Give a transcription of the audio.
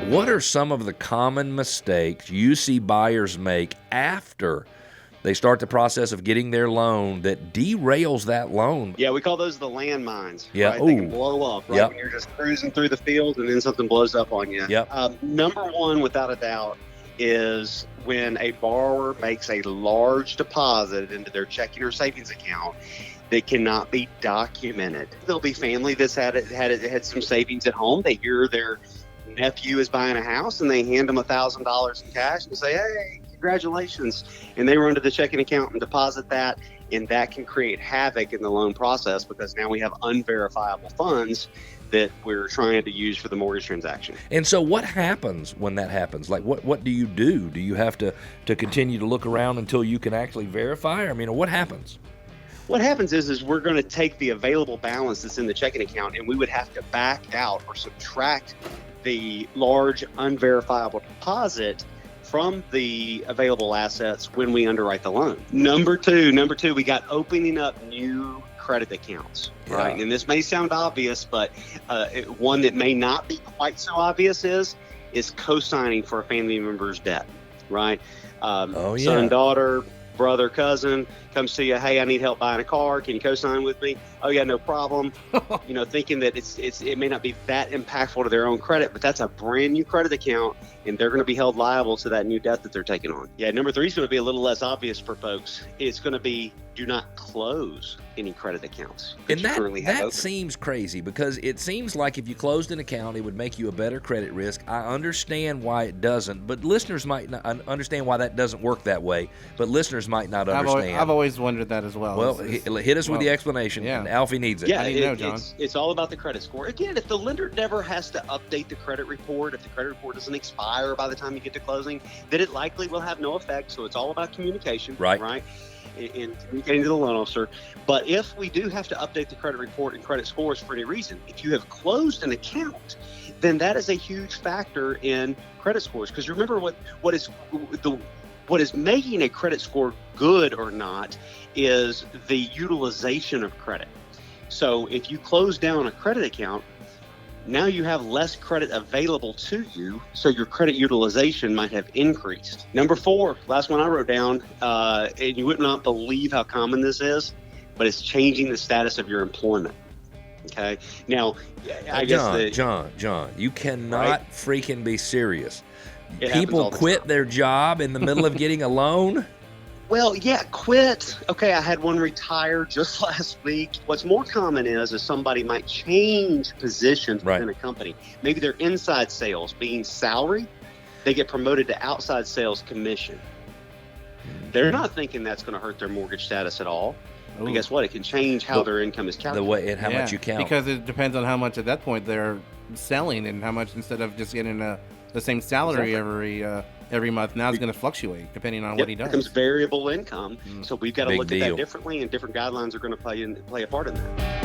What are some of the common mistakes you see buyers make after they start the process of getting their loan that derails that loan? Yeah, we call those the landmines. Yeah. Right? They can blow up, right? Yep. When you're just cruising through the field and then something blows up on you. Yep. Number one, without a doubt, is when a borrower makes a large deposit into their checking or savings account that cannot be documented. There'll be family that's had some savings at home. They hear their nephew is buying a house and they hand them $1,000 in cash and say, "Hey, congratulations." And they run to the checking account and deposit that. And that can create havoc in the loan process because now we have unverifiable funds that we're trying to use for the mortgage transaction. And so what happens when that happens? Like, what do you do? Do you have to continue to look around until you can actually verify? I mean, what happens? What happens is we're going to take the available balance that's in the checking account and we would have to back out or subtract the large unverifiable deposit from the available assets when we underwrite the loan. Number two, we got opening up new credit accounts, right? Yeah. And this may sound obvious, but one that may not be quite so obvious is co-signing for a family member's debt, right? Son, daughter, brother, cousin comes to you, "Hey, I need help buying a car. Can you co-sign with me?" "Oh yeah, no problem." Thinking that it may not be that impactful to their own credit, but that's a brand new credit account, and they're going to be held liable to that new debt that they're taking on. Yeah, number three is going to be a little less obvious for folks. It's going to be do not close any credit accounts. And that seems crazy because it seems like if you closed an account, it would make you a better credit risk. I understand why it doesn't, but listeners might not understand why that doesn't work that way. But listeners might not understand. I've always wondered that as well. Well, hit us with the explanation. Yeah. And Alfie needs it. Yeah, I need to know, John. It's all about the credit score. Again, if the lender never has to update the credit report, if the credit report doesn't expire by the time you get to closing, then it likely will have no effect. So it's all about communication, right? In communicating to the loan officer. But if we do have to update the credit report and credit scores for any reason, if you have closed an account, then that is a huge factor in credit scores. Because remember what is making a credit score good or not is the utilization of credit. So if you close down a credit account, now you have less credit available to you, so your credit utilization might have increased. Number four, last one I wrote down, and you would not believe how common this is, but it's changing the status of your employment. Okay. Now, John, you cannot freaking be serious. It People quit their job in the middle of getting a loan? Well, yeah, quit. Okay, I had one retire just last week. What's more common is somebody might change positions within a company. Maybe they're inside sales, being salary, they get promoted to outside sales commission. They're not thinking that's going to hurt their mortgage status at all. Ooh. But guess what? It can change how their income is calculated. The way and how much you count. Because it depends on how much at that point they're selling and how much instead of just getting the same salary every month. Now it's going to fluctuate depending on what he does. It becomes variable income. So we've got to look at that differently, and different guidelines are going to play a part in that.